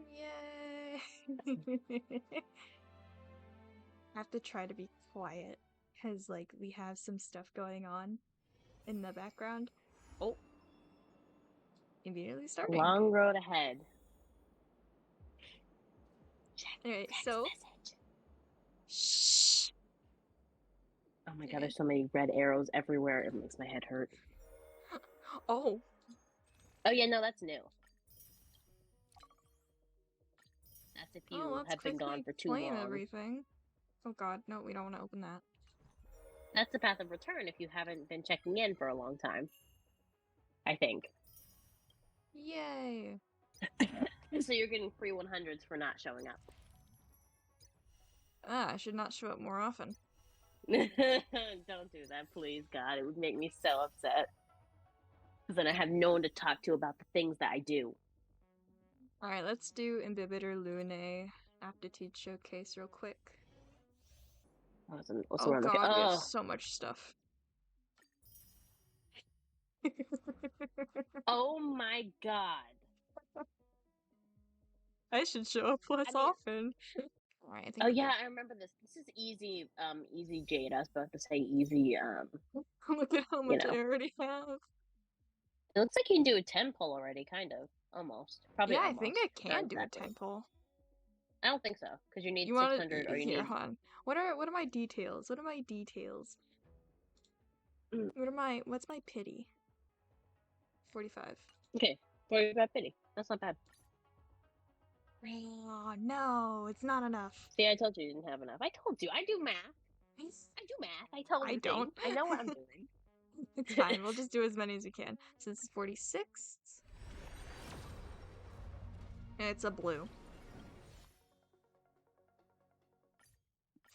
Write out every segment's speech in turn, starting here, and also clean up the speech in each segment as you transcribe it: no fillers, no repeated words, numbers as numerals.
Yay! I have to try to be quiet because, like, we have some stuff going on in the background. Oh, immediately starting. Long road ahead. Alright, so. Shh. Oh my god, there's so many red arrows everywhere. It makes my head hurt. Oh. Oh yeah, no, that's new. That's if you have been gone for too long. Everything. Oh god, no, we don't want to open that. That's the path of return if you haven't been checking in for a long time. I think. Yay! So you're getting free 100s for not showing up. I should not show up more often. Don't do that, please, God. It would make me so upset. Because then I have no one to talk to about the things that I do. Alright, let's do Imbibitor Lune Aptitude Showcase real quick. Oh god, we have so much stuff. Oh my god. I should show up less often. Alright, I think yeah, I remember this. This is easy, easy Jade. I was about to say easy, Look at how much I already have. It looks like you can do a 10 pull already, kind of. Almost. Probably yeah, almost. I think I can do a 10 pull. I don't think so, because you need 600 or you need... Hold on. What are my details? What are my details? What's my pity? 45. Okay, 45 pity. That's not bad. Oh, no, it's not enough. See, I told you you didn't have enough. I told you, I do math. I do math. I tell you. I don't. I know what I'm doing. It's fine, we'll just do as many as we can. So this is 46. And it's a blue.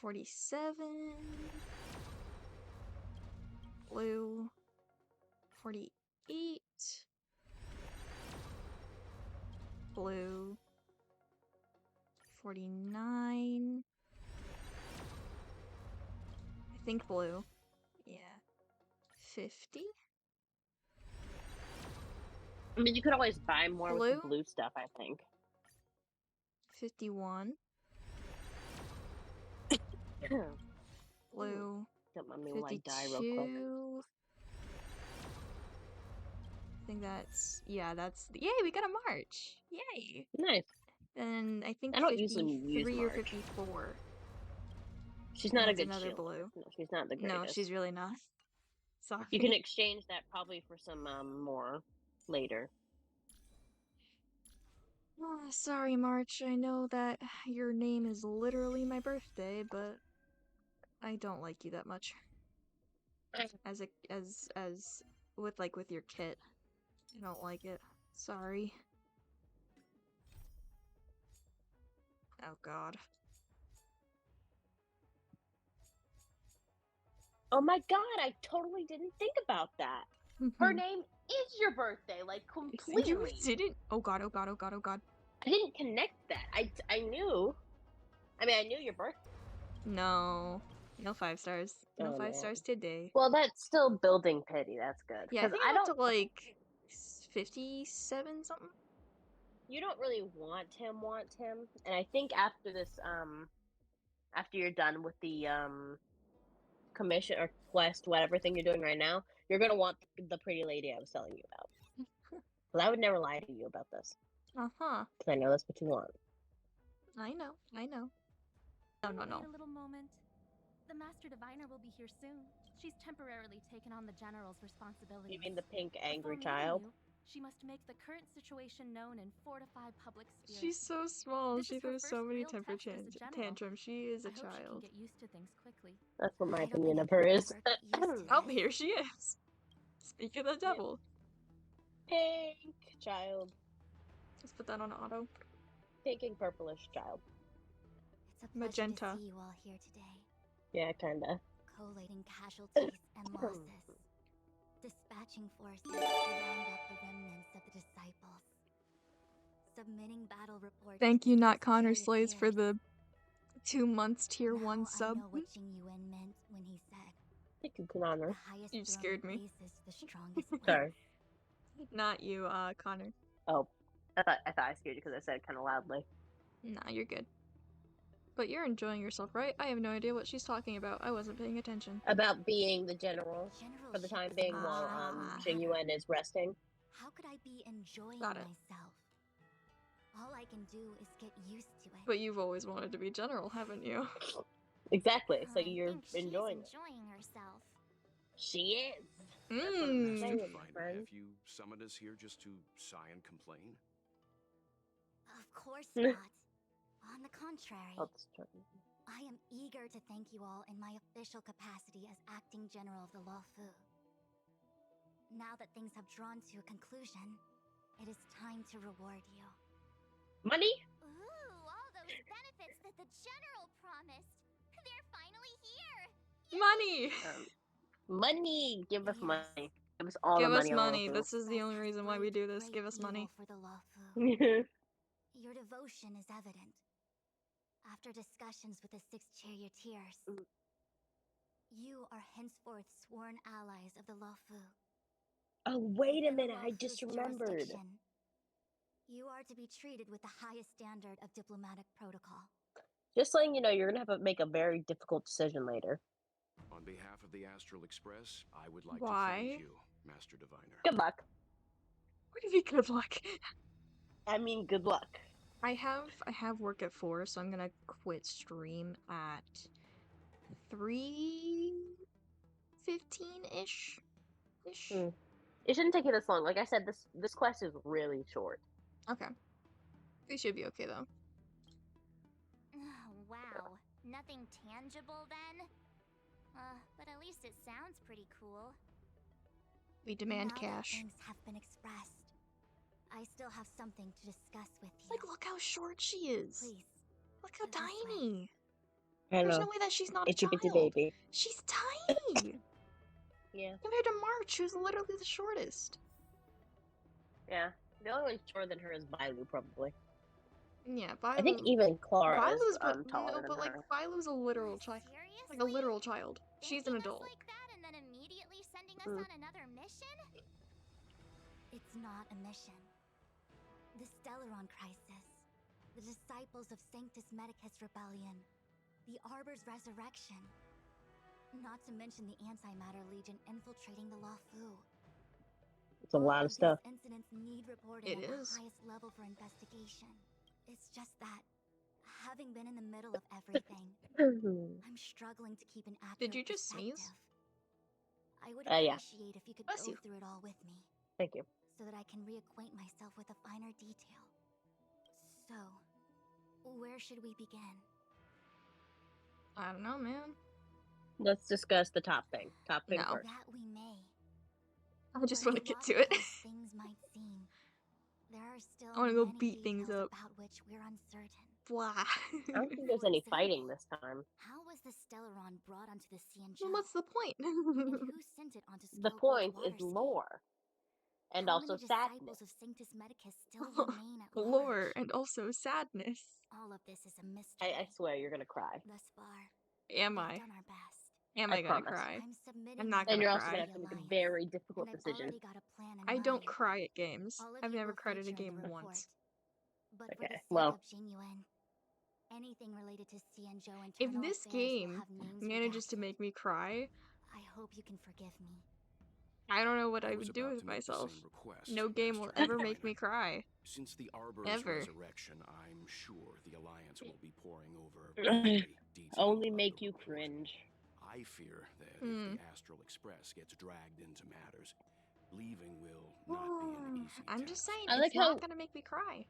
47. Blue. 48. Blue. 49. I think blue. Yeah. 50. I mean, you could always buy more with the blue stuff, I think. 51. Blue. Don't let me like die real quick. I think that's... Yeah, that's... Yay, we got a March! Yay! Nice. And I think I don't usually use 53 or March. 54. She's not a good another shield. blue. No, she's not the greatest. No, she's really not. Sorry. You can exchange that probably for some more later. Oh, sorry, March. I know that your name is literally my birthday, but I don't like you that much. As with your kit. I don't like it. Sorry. Oh god. Oh my god, I totally didn't think about that. Her name is your birthday, like, completely. You didn't? Oh god, oh god, oh god, oh god. I didn't connect that. I knew. I mean, I knew your birthday. No. No 5 stars. No 5 stars today. Well, that's still building pity. That's good. Yeah, I think I'm up to like 57 something. You don't really want him, and I think after this, after you're done with the commission or quest, whatever thing you're doing right now, you're gonna want the pretty lady I was telling you about. Well, I would never lie to you about this. Uh-huh. Because I know that's what you want. I know. No. Wait a little moment. The Master Diviner will be here soon. She's temporarily taken on the General's responsibility. You mean the pink angry child? She must make the current situation known and fortify public spirit. She's so small. She throws so many temper tantrums. She is a child. She can get used to things quickly. That's what my opinion of her is. Oh, here she is. Speak of the devil. Pink child. Let's put that on auto. Pink and purplish child. It's a magenta. To see you all here today. Yeah, kinda. Collating casualties and losses. Dispatching forces to round up the remnants of the disciples. Submitting battle reports. Thank you, Not Connor Slays, for the 2 months tier 1 sub. I know what Jing Yuan meant when he said, Thank you, The Connor. highest You throne scared me. places the strongest will. Sorry. Not you, Connor. Oh, I thought I scared you because I said it kind of loudly. Nah, you're good. But you're enjoying yourself, right? I have no idea what she's talking about. I wasn't paying attention. About being the general for the Generalship time is being not while Ah. Xingyuan is resting. How could I be enjoying Got it. myself? All I can do is get used to it. But you've always wanted to be general, haven't you? Exactly. So I you're think she's enjoying it. enjoying herself. She is. That's what I'm Mmm. saying, Master my Diviner, friend. have you summoned us here just to sigh and complain? Of course not. On the contrary, Oh, it's true. I am eager to thank you all in my official capacity as acting general of the Luofu. Now that things have drawn to a conclusion, it is time to reward you. Money? Ooh, all those benefits that the general promised. They're finally here. Money! Money. Give us Yes. money. Give us all Give the us money. money. All This is the Express only has reason why we braved do this. great Give us money. evil for the Luofu. of Your devotion is evident. After discussions with the 6 charioteers, you are henceforth sworn allies of the Luofu. Oh, wait a Within the minute. I just Luofu's remembered. jurisdiction, you are to be treated with the highest standard of diplomatic protocol. Just letting you know, you're going to have to make a very difficult decision later. On behalf of the Astral Express, I would like to Why? thank you, Master Diviner. Good luck. What do you mean good luck? I mean, good luck. I have work at 4, so I'm gonna quit stream at 3:15-ish. Hmm. It shouldn't take you this long. Like I said, this quest is really short. Okay. We should be okay though. Wow, nothing tangible then? But at least it sounds pretty cool. We demand Now cash. that things have been expressed, I still have something to discuss with you. Like, look how short she is. Please, Look how this way. tiny. I There's know. no way that she's not a Itchy bitty child. baby. She's tiny. Yeah. Compared to March, who's literally the shortest. Yeah. The only one shorter than her is Bailu, probably. Yeah, I think Bailu. even Clara Bailu's is but taller no, than but like her. Bailu's a literal child. Seriously? Like a literal child. She's an Thanking us adult. like that and then immediately sending us Mm. on another mission? It's not a mission. The Stellaron crisis, the disciples of Sanctus Medicus rebellion, the Arbor's resurrection, not to mention the Antimatter Legion infiltrating the Luofu. It's a lot of stuff. These incidents need reporting It at is. the highest level for investigation. It's just that, having been in the middle of everything, I'm struggling to keep an accurate Did you just sneeze? perspective. I would Yeah. appreciate if you could Bless go you. through it all with me, Thank you. so that I can reacquaint myself with a finer detail. So, where should we begin? I don't know, man. Let's discuss the top thing. Top thing No. first. That we may. I just But want to as get to it. logical as things might seem, there are still I wanna go many beat things details up. about which we're uncertain. Blah. I don't think there's For any example, fighting this time. How was the Stellaron brought onto the Xianzhou? Well, what's the point? And who sent it onto The Skullgorge point is Waterscape? lore. And How also many disciples sadness. of Sanctus Medicus still remain at large? Lore and also sadness. All of this is a mystery. I swear you're gonna cry. Thus far, Am we've I? done our best. Am I I gonna promise. cry? I'm submitting I'm not And gonna you're also cry. gonna have to make a very difficult and I've decision. already got a plan in I mind. don't cry at games. All of I've you never will cried at a feature in game the report. once. But for the Okay, sake well. of Xingyuan, anything related to Xianzhou internal If this affairs will game have names manages to redacted. make me cry, I hope you can forgive me. I don't know what I was would do about with to make the myself. same request, No game will Master ever make Diviner. me cry. Since the Arbor's Ever. resurrection, I'm sure the Alliance will be pouring over very detailed Only make Arbor you report. cringe. I fear that if the Astral Express gets dragged into matters, leaving will not be an easy I'm task. just saying, I it's like not how- gonna make me cry.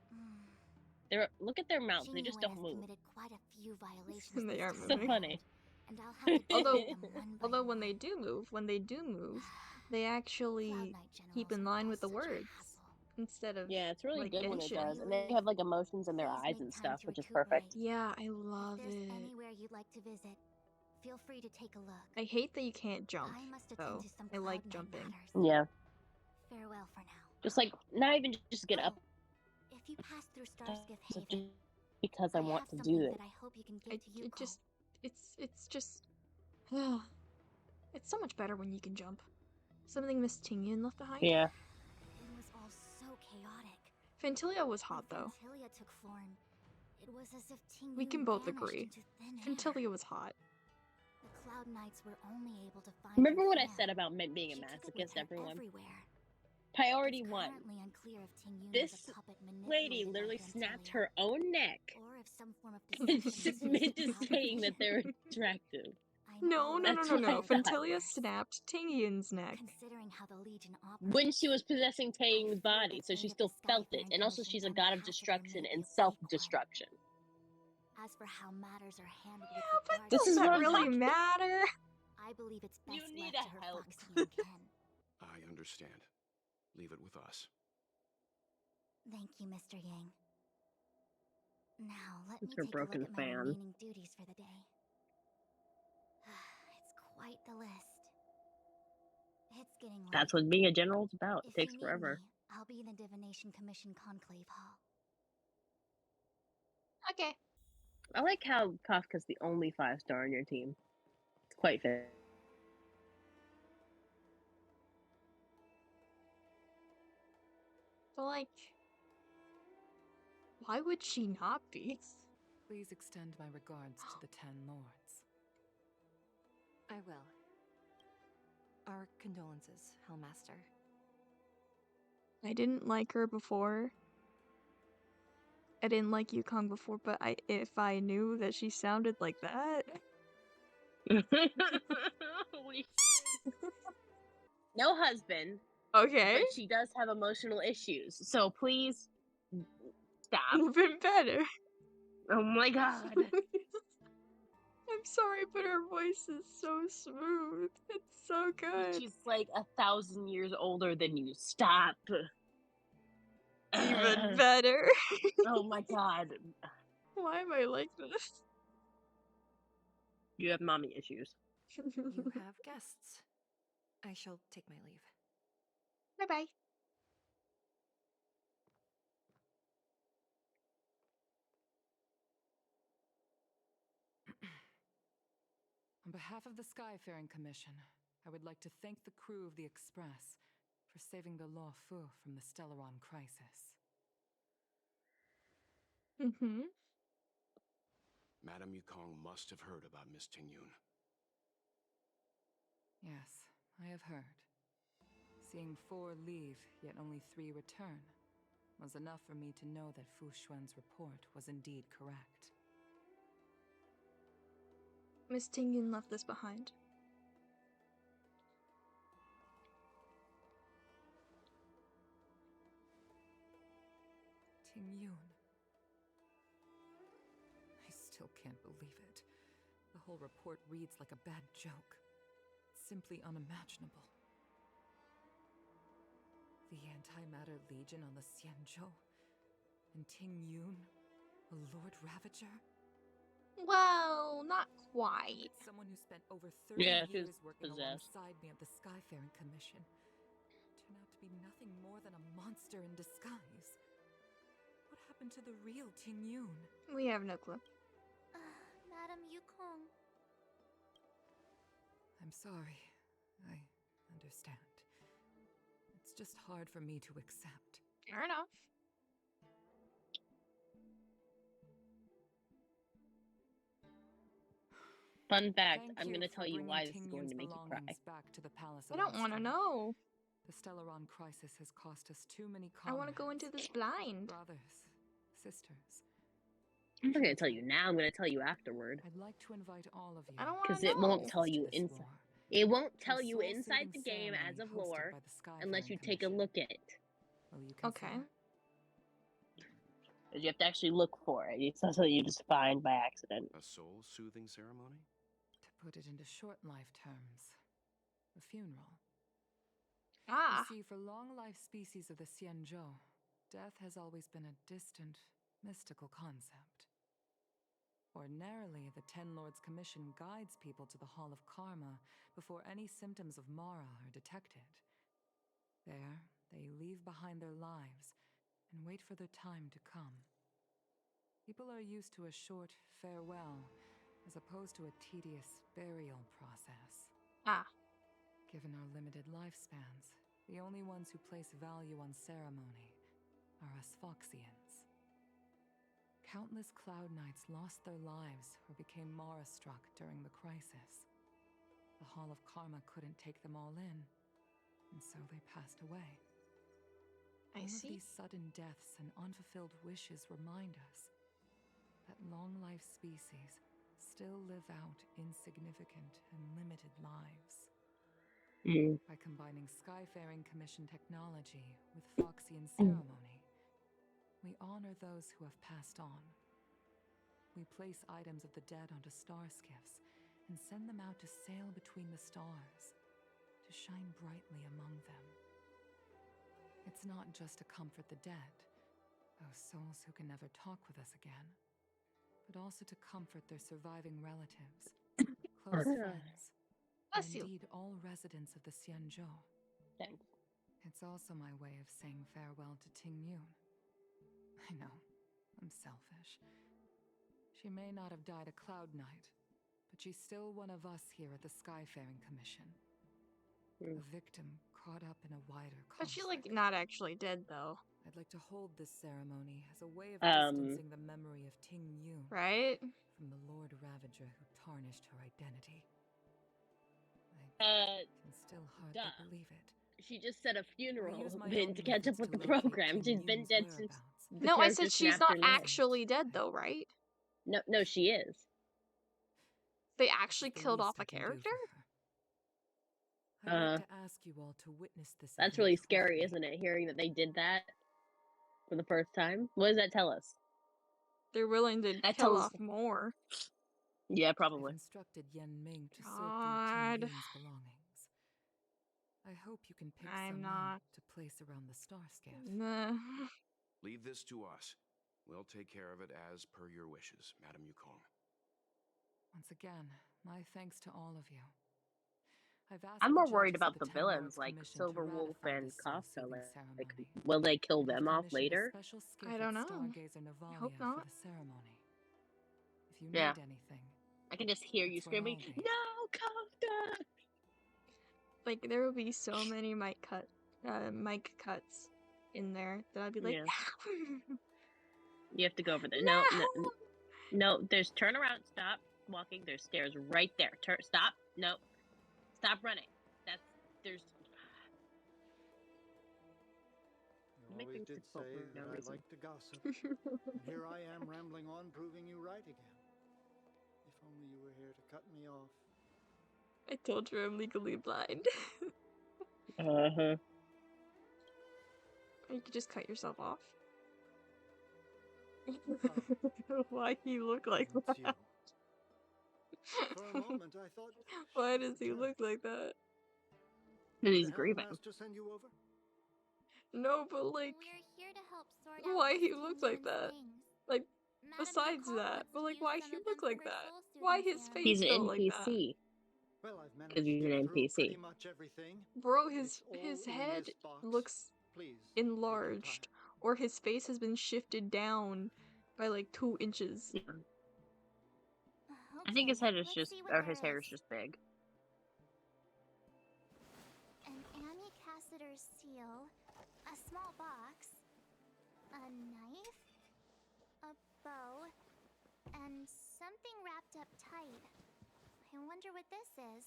Look at their mouths. They just Xingyuan don't has move. committed quite a few violations They this aren't time moving. So funny. around, and I'll have to deal Although- with them one by Although when one. they do move, they actually Cloud Knight keep generals in are line all with the such a words hassle. instead of Yeah, it's really like good when it Genshin. does. And they have like emotions in their Please eyes make and time stuff, to which is recuperate. perfect. Yeah, I love If there's it. anywhere you'd like to visit, feel free to take a look. I hate that you can't jump, I must attend though. to some I like Cloud Knight jumping. matters. Yeah. Farewell for now. Just like, not even just get up If you pass through Starsgift just Haven, because I want have to something do it. that I hope you can I, give to it Yuko. just, it's just, It's so much better when you can jump. Something Miss Tingyun left behind? Yeah. It was all so chaotic. Fantilia was When hot, though. Fantilia took form, it was as if Ting We Yun can both vanished agree. into thin air. Fantilia was hot. The Cloud Knights were only able to find Remember her what I fan. said about being a She took it with masochist, her everyone? everywhere. Priority It's 1. currently unclear if Ting Yun This was a puppet lady manipulated by literally snapped Fantilia, her own neck or if some form of and deception was used submitted to to gather saying her. that they're attractive. I No, know That's no, what I no. thought. Fantilia snapped Tingyun's neck. Considering how the Legion When operates, she was possessing I Taeing's fear body, that so 8 she of the still felt it. Skyfaring And also Commission she's a member god of Cassidy destruction may be and a fake one. self-destruction. As for how matters are handled Yeah, with but regard This does is to what that I'm really talking- matter? I believe it's You best need left a to her help. Foxy and Ken. I understand. Leave it with us. Thank you, Mr. Yang. Now, let It's me her take a look broken at my fan. remaining duties for the day. It's quite the list. It's getting late. That's what being a general's about. It If takes you need forever. me, I'll be in the Divination Commission Conclave Hall. Okay. I like how Kafka's the only 5-star on your team. It's quite fair. But, like, why would she not be? Please extend my regards to the 10 lords. I will. Our condolences, Hellmaster. I didn't like her before. I didn't like Yukong before, but if I knew that she sounded like that... No husband. Okay. But she does have emotional issues. So please stop. Even better. Oh my god. I'm sorry, but her voice is so smooth. It's so good. She's like 1,000 years older than you. Stop. Even better. Oh my god. Why am I like this? You have mommy issues. You have guests. I shall take my leave. Bye-bye. On behalf of the Skyfaring Commission, I would like to thank the crew of the Express for saving the Law Fu from the Stellaron crisis. Mm-hmm. Madame Yukong must have heard about Miss Tingyun. Yes, I have heard. Seeing 4 leave, yet only 3 return, was enough for me to know that Fu Xuan's report was indeed correct. Miss Tingyun left this behind. Tingyun. I still can't believe it. The whole report reads like a bad joke. It's simply unimaginable. The Antimatter Legion on the Xianzhou, and Tingyun, a Lord Ravager? Well, not quite. Someone who spent over 30 Yeah, she was years working possessed. alongside me at the Skyfaring Commission turned out to be nothing more than a monster in disguise. What happened to the real Tingyun? We have no clue. Madam Yukong. I'm sorry. I understand. It's just hard for me to accept. Fair enough. Fun fact, Thank I'm you gonna for tell you bringing why this is going Tingyun's to make you cry. belongings back to the Palace I of don't want to Astron. know. The Stellaron crisis has cost us too many I want to go comrades, into this blind. brothers, sisters. I'm not gonna tell you now, I'm gonna tell you afterward. I'd like to invite all of you. I don't want Because to it won't know. tell you to this inside. war, It won't to a tell you soul-soothing inside the game ceremony as of hosted lore by the Skyfaring unless you take a Commission. look at it. Will you consider? Okay. Because you have to actually look for it. It's not something you just find by accident. A soul-soothing ceremony? To put it into short life terms, a funeral. Ah. You see, for long life species of the Xianzhou, death has always been a distant, mystical concept. Ordinarily, the Ten Lords Commission guides people to the Hall of Karma before any symptoms of Mara are detected. There, they leave behind their lives and wait for their time to come. People are used to a short farewell, as opposed to a tedious burial process. Ah. Given our limited lifespans, the only ones who place value on ceremony are us Foxians. Countless Cloud Knights lost their lives or became Mara-struck during the crisis. The Hall of Karma couldn't take them all in, and so they passed away. I All of see. these sudden deaths and unfulfilled wishes remind us that long-life species still live out insignificant and limited lives. By combining Skyfaring Commission technology with Foxian ceremony, we honor those who have passed on. We place items of the dead onto star skiffs and send them out to sail between the stars, to shine brightly among them. It's not just to comfort the dead, those souls who can never talk with us again, but also to comfort their surviving relatives, close friends, and Bless you. indeed all residents of the Xianzhou. Thanks. It's also my way of saying farewell to Ting Yun. I know, I'm selfish. She may not have died a Cloud Knight, but she's still one of us here at the Skyfaring Commission. A victim caught up in a wider But she's conflict. like not actually dead though, I'd like to hold this ceremony as a way of distancing the memory of Ting Yun right? from the Lord Ravager who tarnished her identity. I can still hardly believe it. She just said a funeral use my been own to catch up methods with to the locate program. Ting She's been Yun's dead since whereabouts. the No, I character said she's snapped not her neck. actually dead though, right? No, she is. They actually It's the killed least off I a can do character? for her. I'd like to ask you all to witness this That's event really with scary, me. isn't it? Hearing that they did that for the first time. What does that tell us? They're willing to That kill tells. off more. Yeah, I've probably. instructed Yen Ming to sort through God. Ting Yun's belongings. I hope you can pick I'm some not. out to place around the star skiff. Nah. Leave this to us. We'll take care of it as per your wishes, Madame Yukong. Once again, my thanks to all of you. I've asked I'm the more worried judges of about the the Ten villains Lords like Commission to Silver Wolf ratify and this Kafka. soul-soothing Like, ceremony. will they kill And I've them off commissioned later? a special skiff I don't at know. Stargazer I Navalia hope for not. the ceremony. If you Yeah. need anything, I can just hear you that's where screaming, I'll be. "No, Kafka!" Like there would be so many mic cuts in there that I'd be like, Yeah. no, You have to go over there. no. No. There's turn around. Stop walking. There's stairs right there. Stop. No. Stop running. There's. You Make always things did difficult say for no that I reason. like to gossip. And here I am rambling on, proving you right again. If only you were here to cut me off. I told you I'm legally blind. Uh-huh. You could just cut yourself off. Oh, Why he look like it's that? you. For a moment, I thought. Why she does he returned. look like that? And Did he's the grieving. Master send you over? No, but like, We're here to help sort out why Miss he looks like Ting Yun's that? things. Like, Madame besides Yukong that, wants but to like, use why some he of look them for like her that? soul-soothing Why his ceremony. He's face an built like that? NPC Well, I've managed because to he's get an through NPC. pretty much everything. Bro, It's all his in head this box. looks Please take your enlarged, time. or his face has been shifted down by like 2 inches. Yeah. I Okay, think his head is let's just, see what or there his hair is is. just big. An Annie Cassiter's seal, a small box, a knife, a bow, and something wrapped up tight. I wonder what this is.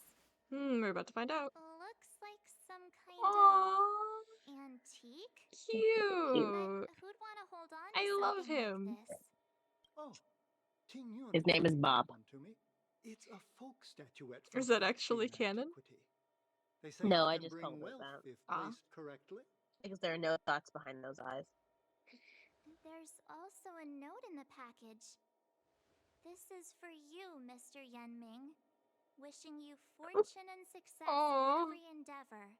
We're about to find out. Looks like some kind Aww, of antique. cute. But who'd want to hold on to I love something him. like this? Oh, Ting Yun His name is gifted Bob. one to me. It's a folk statuette Is from that actually Foxian canon? antiquity. They say No, it I can just bring called it wealth that. if Ah. placed correctly. Because there are no thoughts behind those eyes. There's also a note in the package. This is for you, Mr. Yen Ming. Wishing you fortune and success in Aw. every endeavor.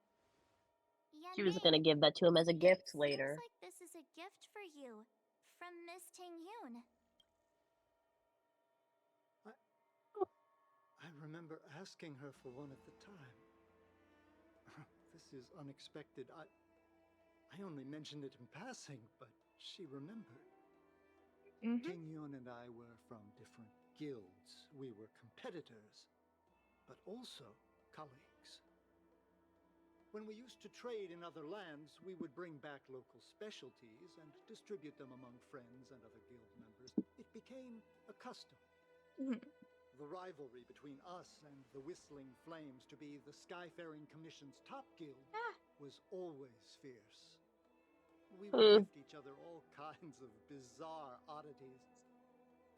Yen She was Ming, gonna give that to him as a gift later. Seems like this is a gift for you from Miss Ting Yun. I remember asking her for one at the time. This is unexpected. I only mentioned it in passing, but she remembered. Ting Yun and I were from different guilds. We were competitors, but also colleagues. When we used to trade in other lands, we would bring back local specialties and distribute them among friends and other guild members. It became a custom. The rivalry between us and the Whistling Flames to be the Skyfaring Commission's top guild was always fierce. We would gift each other all kinds of bizarre oddities.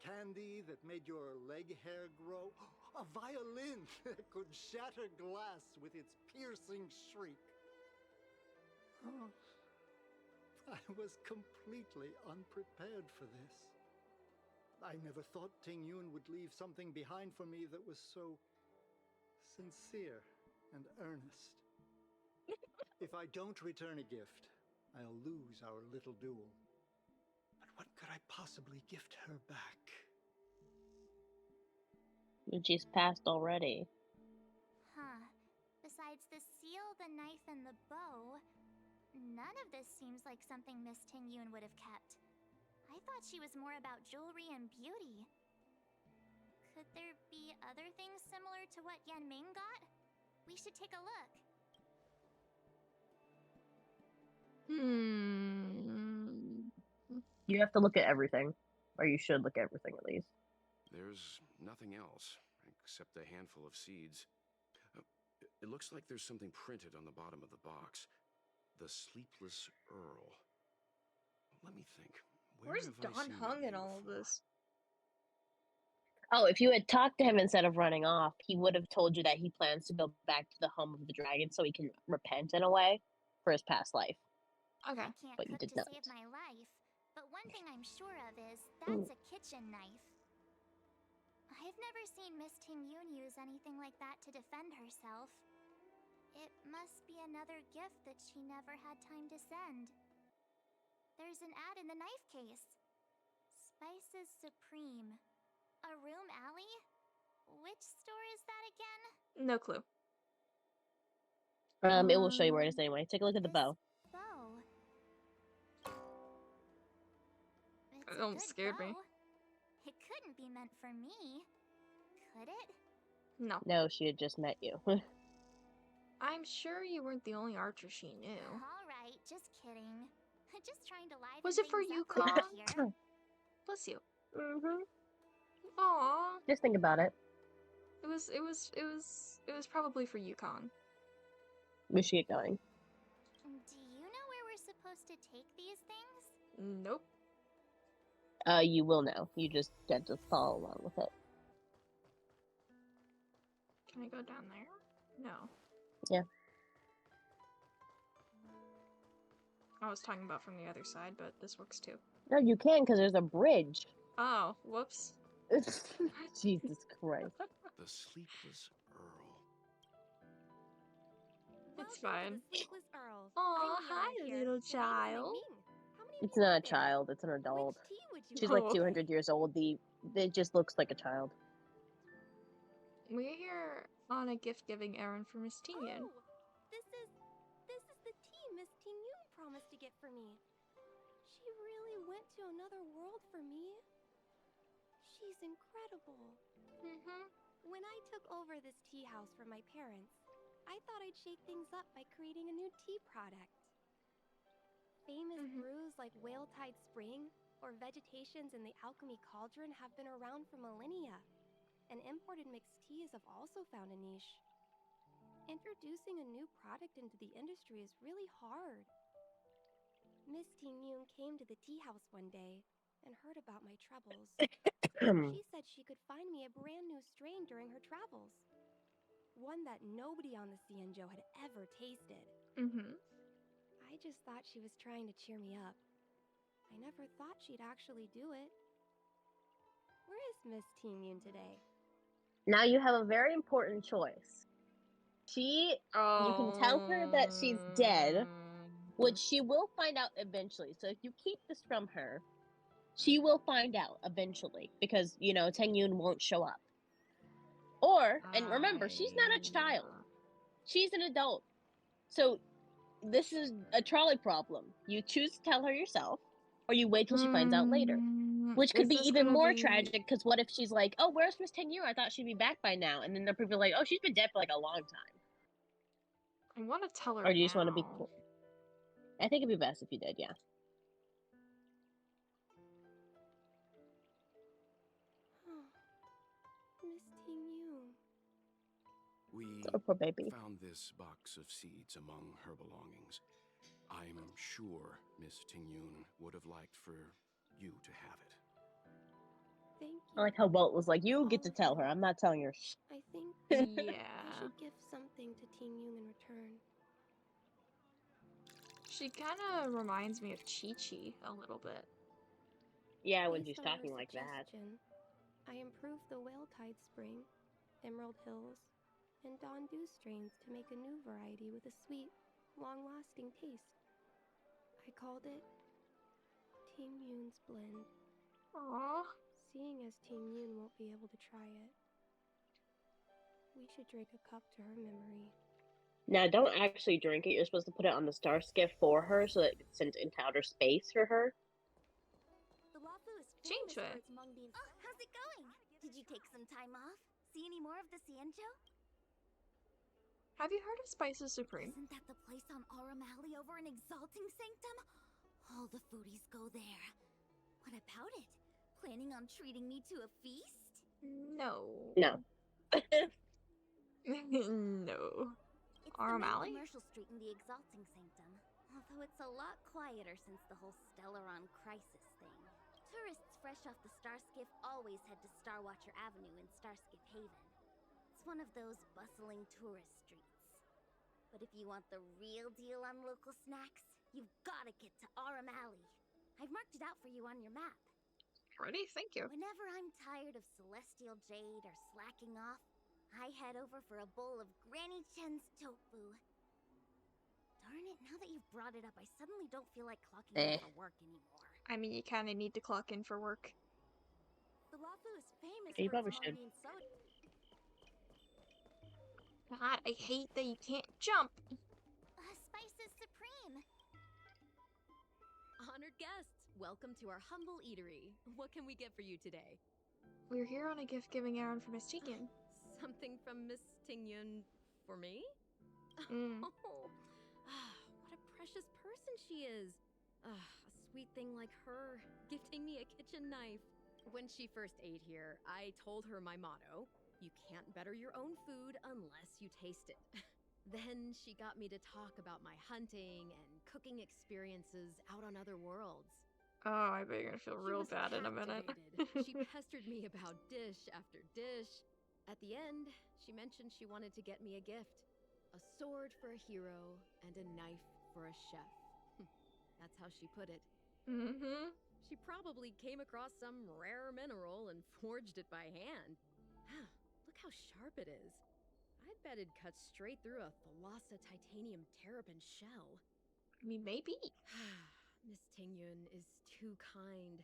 Candy that made your leg hair grow. A violin that could shatter glass with its piercing shriek. Oh, I was completely unprepared for this. I never thought Ting Yun would leave something behind for me that was so sincere and earnest. If I don't return a gift, I'll lose our little duel. But what could I possibly gift her back? She's passed already. Huh. Besides the seal, the knife, and the bow, none of this seems like something Miss Ting Yun would have kept. I thought she was more about jewelry and beauty. Could there be other things similar to what Yan Ming got? We should take a look. You have to look at everything. Or you should look at everything at least. There's nothing else, except a handful of seeds. It looks like there's something printed on the bottom of the box. The Sleepless Earl. Let me think. Where's Don Hung in all of this? Oh, if you had talked to him instead of running off, he would have told you that he plans to go back to the home of the dragon so he can repent in a way for his past life. Okay. I can't But you cook did to not. save my life, but one thing I'm sure of is that's a kitchen knife. I've never seen Miss Ting Yun use anything like that to defend herself. It must be another gift that she never had time to send. There's an ad in the knife case. Spices Supreme. A room alley? Which store is that again? No clue. It will show you where it is anyway. Take a look at the This bow. bow. It's Oh, a good scared me. bow. It couldn't be meant for me, could it? No. No, she had just met you. I'm sure you weren't the only archer she knew. All right, just kidding. Just trying to liven Was it for things you, up around Kong? here. Bless you. Mm-hmm. Aww. Just think about it. It was probably for Yukon. We should get going. Do you know where we're supposed to take these things? Nope. You will know. You just get to follow along with it. Can I go down there? No. Yeah. I was talking about from the other side, but this works too. No, you can because there's a bridge. Oh, whoops. Jesus Christ. The Sleepless Earl. It's fine. Sleepless Earl. Aw, I'm hi, Leona here. little So wait, child. How many It's of you not are a there? child, it's an adult. Which tea would you She's like? like 200 years old. It just looks like a child. We're here on a gift-giving errand for Miss Ting Yun. Oh, this is the tea Miss Ting Yun promised to get for me. She really went to another world for me. She's incredible. When I took over this tea house from my parents, I thought I'd shake things up by creating a new tea product. Famous brews like Whale Tide Spring or Vegetations in the Alchemy Cauldron have been around for millennia, and imported mixed teas have also found a niche. Introducing a new product into the industry is really hard. Miss Ting Yun came to the tea house one day and heard about my troubles. She said she could find me a brand new strain during her travels. One that nobody on the Xianzhou had ever tasted. I just thought she was trying to cheer me up. I never thought she'd actually do it. Where is Miss Ting Yun today? Now you have a very important choice. You can tell her that she's dead, which she will find out eventually. So if you keep this from her, she will find out eventually because, Teng Yun won't show up. Or, and remember, she's not a child. She's an adult. So this is a trolley problem. You choose to tell her yourself, or you wait till she finds out later. Which could be even more tragic, because what if she's like, oh, where's Miss Ting Yun? I thought she'd be back by now. And then the people are like, oh, she's been dead for like a long time. I want to tell her Or do you just want to be now. cool? I think it'd be best if you did, yeah. Miss Ting Yoon. We Oh, poor baby. found this box of seeds among her belongings. I'm sure Miss Tingyun would have liked for you to have it. Thank you. I like how Walt was like, you get All to of tell you. her. I'm not telling her. I think Yeah. I should give something to Ting Yoon in return. She kind of reminds me of Chi-Chi a little bit. Yeah, when she's Based on her talking like that. suggestion, I improved the Whale Tide Spring, Emerald Hills, and Dawn Dew strains to make a new variety with a sweet, long-lasting taste. I called it Ting Yoon's Blend. Aww. Seeing as Ting Yoon won't be able to try it, we should drink a cup to her memory. Now, don't actually drink it. You're supposed to put it on the star skiff for her so that it sends into outer space for her. The Lafu is Change famous for it. its mung bean. Oh, how's it going? Did you take some time off? See any more of the Cienjo? Have you heard of Spices Supreme? Isn't that the place on Aurum Alley over in Exalting Sanctum? All the foodies go there. What about it? Planning on treating me to a feast? No. No. No. It's Aurum the main Alley? commercial street in the Exalting Sanctum, although it's a lot quieter since the whole Stellaron crisis thing. Tourists fresh off the Starskiff always head to Starwatcher Avenue in Starskiff Haven. It's one of those bustling tourist streets. But if you want the real deal on local snacks, you've gotta get to Aurum Alley. I've marked it out for you on your map. Ready? Thank you. Whenever I'm tired of Celestial Jade or slacking off, I head over for a bowl of Granny Chen's tofu. Darn it, now that you've brought it up, I suddenly don't feel like clocking in for work anymore. I mean, you kind of need to clock in for work. The Lafu is famous You for its probably mung should. bean soda. God, I hate that you can't jump. Spices Supreme. Honored guests, welcome to our humble eatery. What can we get for you today? We're here on a gift-giving errand for Miss Chicken. Something from Miss Tingyun for me? Mm. Oh, what a precious person she is. A sweet thing like her, gifting me a kitchen knife. When she first ate here, I told her my motto, you can't better your own food unless you taste it. Then she got me to talk about my hunting and cooking experiences out on other worlds. Oh, I bet you're gonna feel She real was bad in a minute. captivated. She pestered me about dish after dish. At the end, she mentioned she wanted to get me a gift. A sword for a hero and a knife for a chef. That's how she put it. Mm-hmm. She probably came across some rare mineral and forged it by hand. Look how sharp it is. I'd bet it'd cut straight through a Thalassa titanium terrapin shell. I mean, maybe. Miss Tingyun is too kind.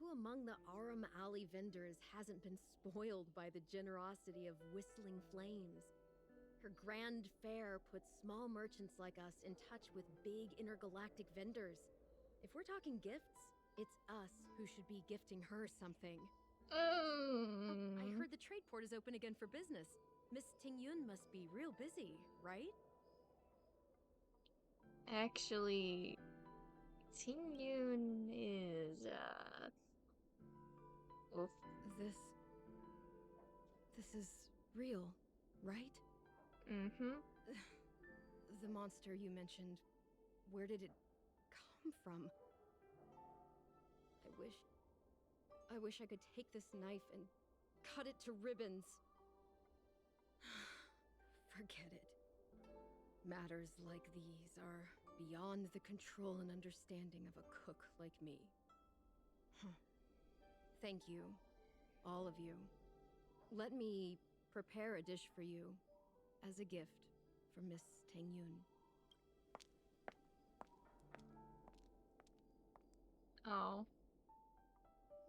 Who among the Aurum Alley vendors hasn't been spoiled by the generosity of Whistling Flames? Her grand fare puts small merchants like us in touch with big intergalactic vendors. If we're talking gifts, it's us who should be gifting her something. Oh, I heard the trade port is open again for business. Miss Tingyun must be real busy, right? Actually, Tingyun is, oof. This is real, right? Mm-hmm. The monster you mentioned, where did it come from? I wish I could take this knife and cut it to ribbons. Forget it. Matters like these are beyond the control and understanding of a cook like me. Thank you, all of you. Let me prepare a dish for you as a gift from Miss Tingyun. Oh.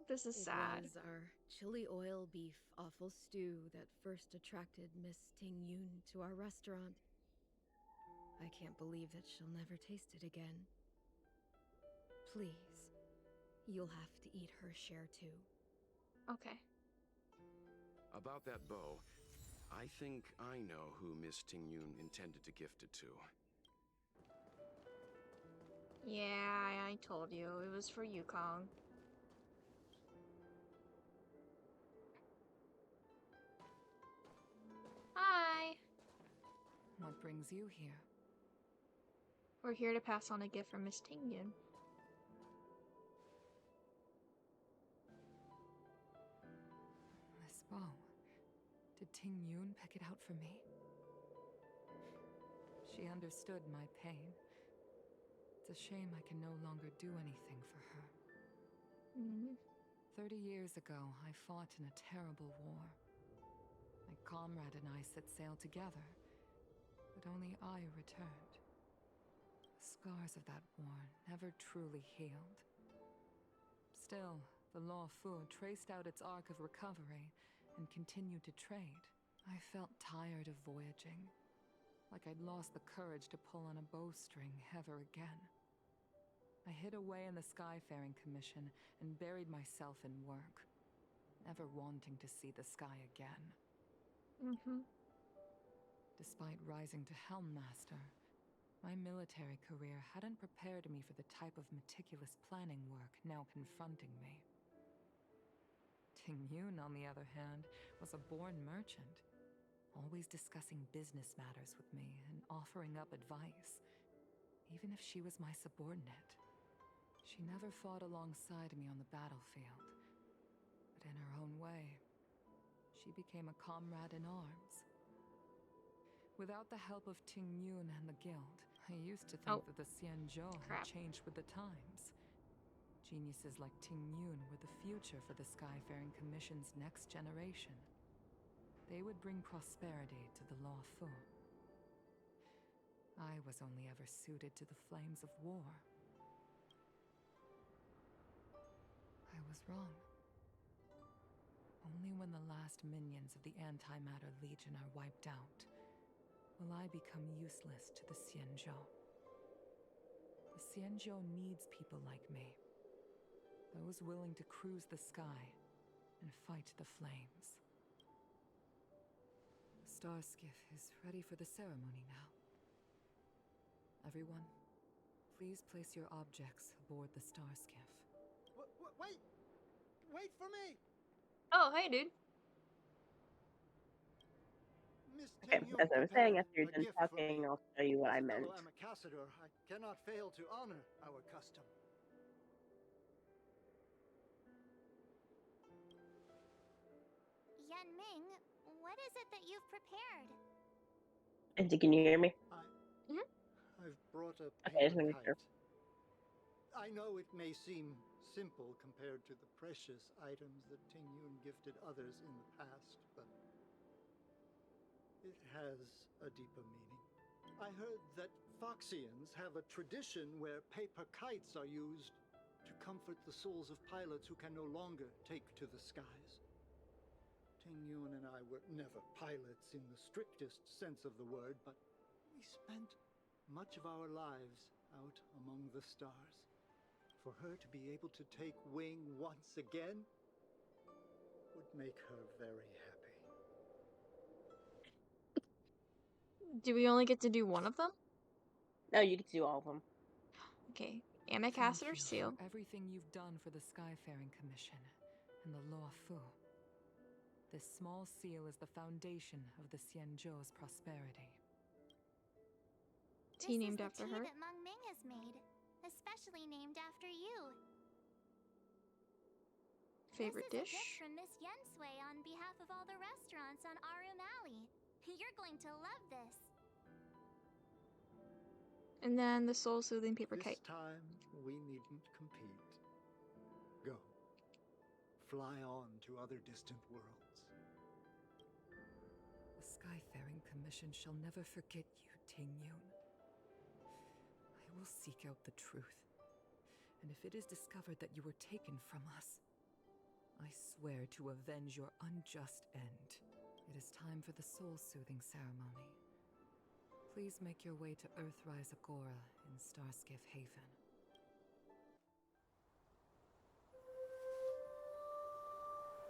This is sad. It was our chili oil beef offal stew that first attracted Miss Tingyun to our restaurant. I can't believe that she'll never taste it again. Please, you'll have to eat her share too. Okay. About that bow, I think I know who Miss Tingyun intended to gift it to. Yeah, I told you. It was for Yukong. Hi! What brings you here? We're here to pass on a gift from Miss Tingyun. This bow. Did Ting Yun pick it out for me? She understood my pain. It's a shame I can no longer do anything for her. 30 years ago, I fought in a terrible war. My comrade and I set sail together, but only I returned. The scars of that war never truly healed. Still, the Law Fu traced out its arc of recovery and continued to trade. I felt tired of voyaging, like I'd lost the courage to pull on a bowstring ever again. I hid away in the Skyfaring Commission and buried myself in work, never wanting to see the sky again. Despite rising to Helm Master, my military career hadn't prepared me for the type of meticulous planning work now confronting me. Ting Yun, on the other hand, was a born merchant, always discussing business matters with me and offering up advice, even if she was my subordinate. She never fought alongside me on the battlefield, but in her own way, she became a comrade in arms. Without the help of Ting Yun and the guild, I used to think that the Xianzhou had changed with the times. Geniuses like Ting Yun were the future for the Skyfaring Commission's next generation. They would bring prosperity to the Law Fu. I was only ever suited to the flames of war. I was wrong. Only when the last minions of the Antimatter Legion are wiped out will I become useless to the Xianzhou. The Xianzhou needs people like me, those willing to cruise the sky and fight the flames. The star skiff is ready for the ceremony now. Everyone, please place your objects aboard the star skiff. Wait! Wait for me! Oh, hey, dude. Miss Okay, Ting Yun as I was saying, prepared after you're a done gift for me. talking, I'll show you what As I a meant. fellow ambassador, I cannot fail to honor our custom. Yan Ming, what is it that you've prepared? And can you hear me? I've brought a Okay, paper just making sure. kite. I know it may seem simple compared to the precious items that Ting Yun gifted others in the past, but it has a deeper meaning. I heard that Foxians have a tradition where paper kites are used to comfort the souls of pilots who can no longer take to the skies. Ting Yun and I were never pilots in the strictest sense of the word, but we spent much of our lives out among the stars. For her to be able to take wing once again would make her very happy. Do we only get to do one of them? No, you get to do all of them. Okay. Thank Ambassador you seal. for everything you've done for the Skyfaring Commission and the Law Fu. This small seal is the foundation of the Xianzhou's prosperity. Tea named This is after the tea her. that Meng Ming has made, especially named after you. Favorite This is dish? a gift from Miss Yen Sui on behalf of all the restaurants on Arum Alley. You're going to love this. And then the soul-soothing paper This kite. time, we needn't compete. Go. Fly on to other distant worlds. The Skyfaring Commission shall never forget you, Ting Yun. I will seek out the truth. And if it is discovered that you were taken from us, I swear to avenge your unjust end. It is time for the soul-soothing ceremony. Please make your way to Earthrise Agora in Starskiff Haven.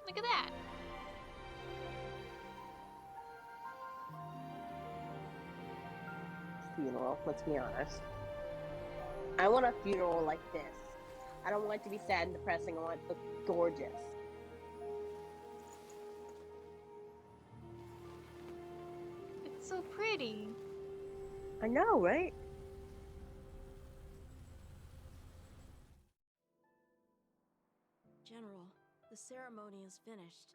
Look at that! Funeral, let's be honest. I want a funeral like this. I don't want it to be sad and depressing. I want it to look gorgeous. It's so pretty. I know, right? General, the ceremony is finished.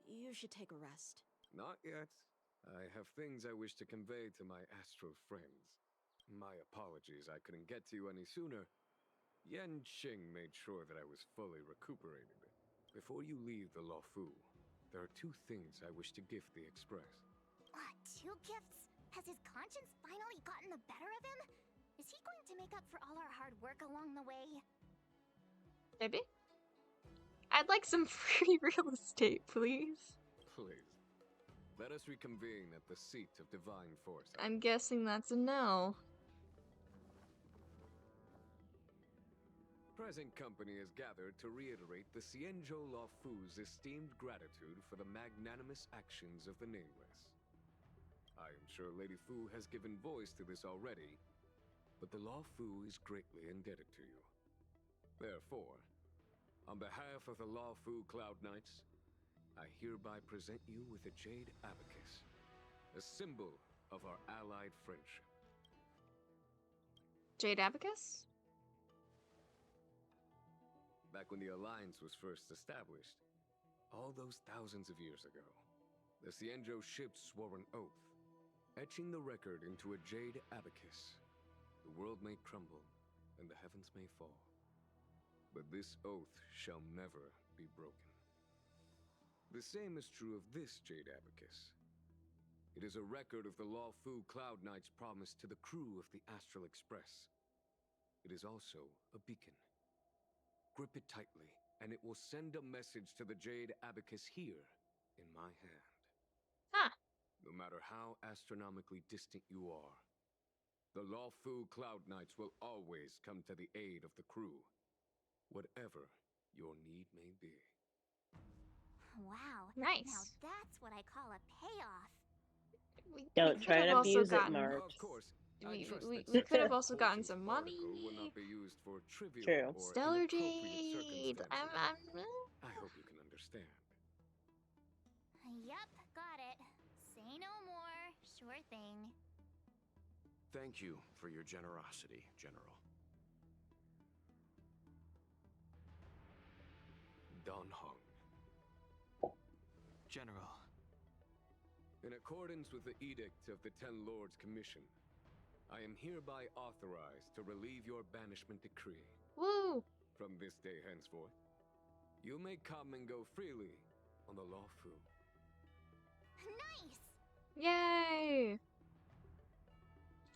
You should take a rest. Not yet. I have things I wish to convey to my astral friends. My apologies I couldn't get to you any sooner. Yan Qing made sure that I was fully recuperated. Before you leave the Luofu, there are two things I wish to gift the Express. Two gifts? Has his conscience finally gotten the better of him? Is he going to make up for all our hard work along the way? Maybe. I'd like some free real estate, please. Please, let us reconvene at the seat of divine force. I'm guessing that's a no. Present company is gathered to reiterate the Xianzhou Luofu's esteemed gratitude for the magnanimous actions of the Nameless. I am sure Lady Fu has given voice to this already, but the Luofu is greatly indebted to you. Therefore, on behalf of the Luofu Cloud Knights, I hereby present you with a Jade Abacus, a symbol of our allied friendship. Jade Abacus? Back when the Alliance was first established, all those thousands of years ago, the Xianzhou ships swore an oath, etching the record into a Jade Abacus. The world may crumble, and the heavens may fall, but this oath shall never be broken. The same is true of this Jade Abacus. It is a record of the Luofu Cloud Knight's promise to the crew of the Astral Express. It is also a beacon. Grip it tightly, and it will send a message to the Jade Abacus here, in my hand. Huh. No matter how astronomically distant you are, the Luofu Cloud Knights will always come to the aid of the crew, whatever your need may be. Wow. Nice. Now that's what I call a payoff. Don't We try could to have also abuse it, gotten, March. Of course, we we could have also gotten some money. will not be used for trivial True. or Stellar inappropriate Jade. circumstances. I hope you can understand. Yup, got it. Say no more. Sure thing. Thank you for your generosity, General. Dan Heng. General. In accordance with the edict of the Ten Lords Commission, I am hereby authorized to relieve your banishment decree. Woo! From this day henceforth, you may come and go freely on the Luofu. Nice! Yay!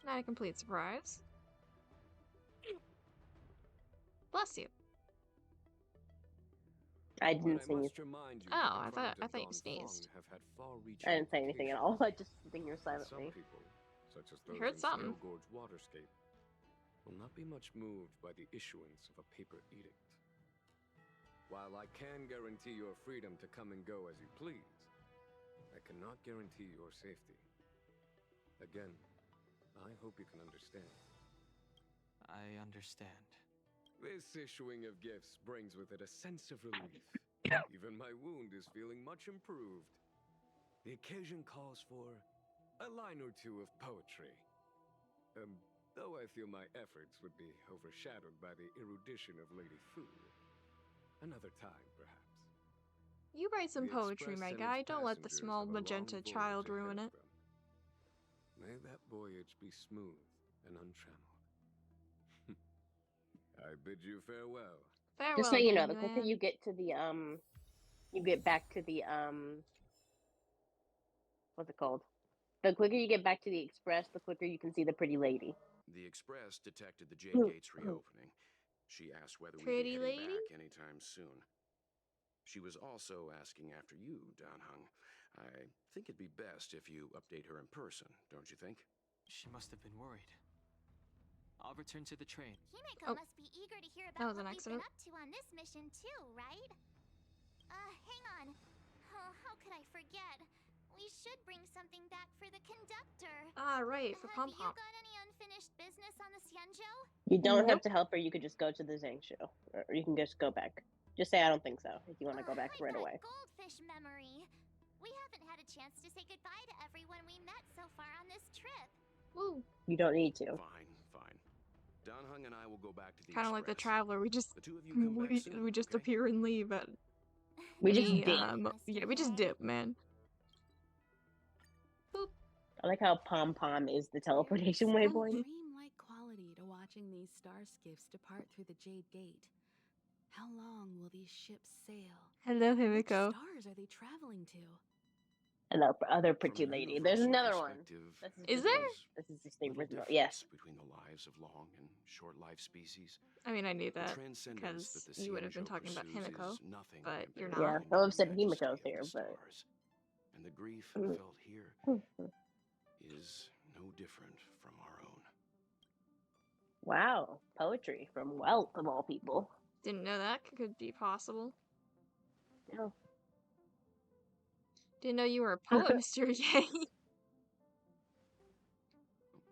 Not a complete surprise. I Bless you. didn't say anything. Oh, I thought you sneezed. I didn't say anything at all. I just sitting here silently. Some people, such as I those heard in something. Snail Gorge Waterscape, will not be much moved by the issuance of a paper edict. While I can guarantee your freedom to come and go as you please, I cannot guarantee your safety. Again, I hope you can understand. I understand. This issuing of gifts brings with it a sense of relief. Even my wound is feeling much improved. The occasion calls for a line or two of poetry. Though I feel my efforts would be overshadowed by the erudition of Lady Fu. Another time, perhaps. You write some The poetry, Express my and guy. its Don't let the passengers small have a long magenta voyage child ahead ruin of it. them. May that voyage be smooth and untrammeled. I bid you farewell. Farewell, Just so you know, the quicker Candyman. you get to the you get back to the what's it called? The quicker you get back to the Express, the quicker you can see the pretty lady. The Express detected the Jade Gates reopening. She asked whether we'd Pretty be heading lady? back anytime soon. She was also asking after you, Dan Heng. I think it'd be best if you update her in person, don't you think? She must have been worried. I'll return to the train. Himeko must be eager to hear That about was an what we've been accident. up to on this mission too, right? Hang on. Oh, how could I forget? We should bring something back for the conductor. Ah, right, for Have Pom you Pom. got any unfinished business on the Xianzhou? You don't have Nope. to help her. You could just go to the Zhang show, or you can just go back. Just say I don't think so if you want to go back right away. Goldfish memory. We haven't had a chance to say goodbye to everyone we met so far on this trip. Woo. You don't need to. Fine. Dan Heng and I will go back to the Kind of like the Express. Traveler. We just The two of you come back soon, we just okay? appear and leave at We just any dip. yeah, we just dip, man. Boop. I like how Pom Pom is the teleportation There's a waypoint. dreamlike quality to watching these star skiffs depart through the Jade Gate. How long will these ships sail? Hello, Which Himiko. stars are they traveling to? Hello, other From pretty a lady. There's universal another one. perspective, Is there? This is just the little original. difference Yes. between the lives of long and short-lived species. I mean, I knew The that transcendence because that the you would have been Xianzhou talking about pursues Himiko, is nothing but you're compared not. Yeah, to I the said majesty Himiko's of the here, but stars. And the grief felt here is no different from our own. wow, poetry from Welt of all people. Didn't know that could be possible. Yeah. Didn't know you were a poet, Mr. Yang.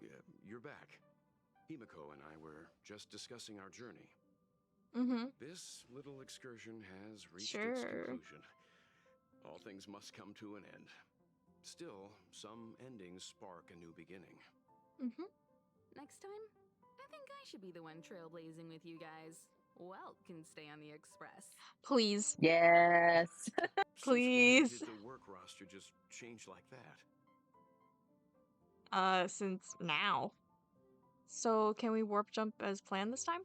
Yeah, you're back. Himiko and I were just discussing our journey. Mm-hmm. This little excursion has reached Sure. its conclusion. All things must come to an end. Still, some endings spark a new beginning. Mm-hmm. Next time, I think I should be the one trailblazing with you guys. Welt can stay on the Express. Please. Yes. Please. Since when did the work roster just change like that? Since now. So, can we warp jump as planned this time?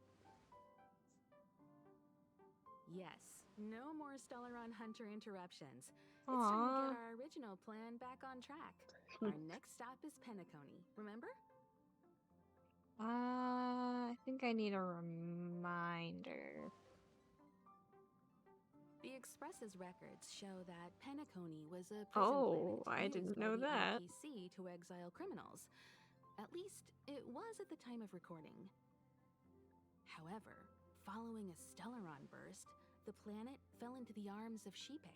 Yes, no more Stellaron Hunter interruptions. Aww. It's time to get our original plan back on track. Our next stop is Penacony, remember? I think I need a reminder. The Express's records show that Penacony was a prison Oh, planet I used didn't by know the that. IPC to exile criminals. At least, it was at the time of recording. However, following a Stellaron burst, the planet fell into the arms of Shipe.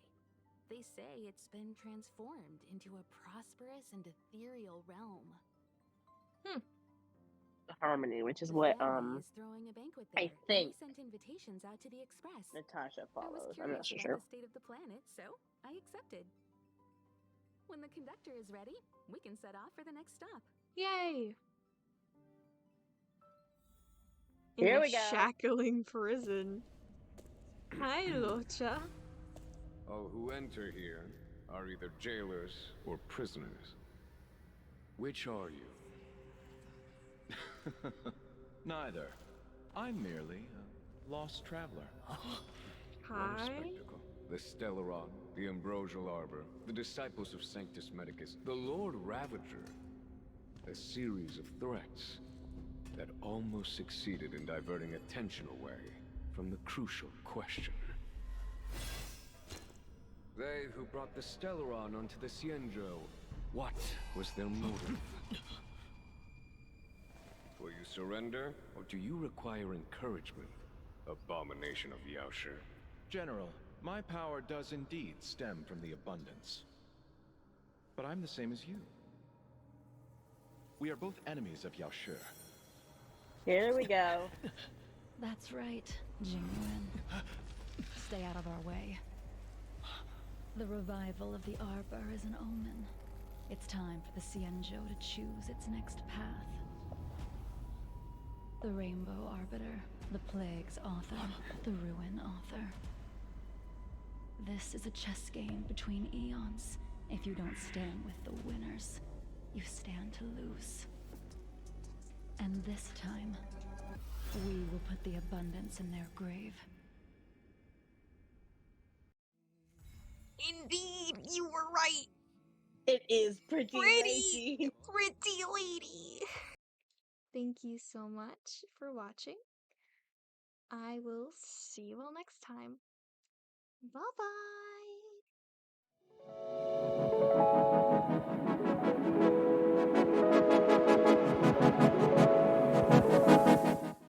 They say it's been transformed into a prosperous and ethereal realm. Harmony, which is The what family is throwing a banquet there. I think They sent invitations out to the Express. Natasha I was follows. I'm not curious so about sure. the state of the planet, so I accepted. When the conductor is ready, we can set off for the next stop. Yay! Here In we a go. shackling prison. Hi, Locha. All who enter here are either jailers or prisoners. Which are you? Neither. I'm merely a lost traveler. What a Hi. spectacle. The Stellaron, the Ambrosial Arbor, the disciples of Sanctus Medicus, the Lord Ravager. A series of threats that almost succeeded in diverting attention away from the crucial question. They who brought the Stellaron onto the Xianzhou, what was their motive? Will you surrender, or do you require encouragement? Abomination of Yaoshi. General, my power does indeed stem from the abundance. But I'm the same as you. We are both enemies of Yaoshi. Here we go. That's right, Jingwen. Stay out of our way. The revival of the Arbor is an omen. It's time for the Xianzhou to choose its next path. The Rainbow Arbiter, the Plague's author, the Ruin author. This is a chess game between eons. If you don't stand with the winners, you stand to lose. And this time, we will put the abundance in their grave. Indeed, you were right. It is pretty lady. Pretty lady. Thank you so much for watching. I will see you all next time. Bye-bye.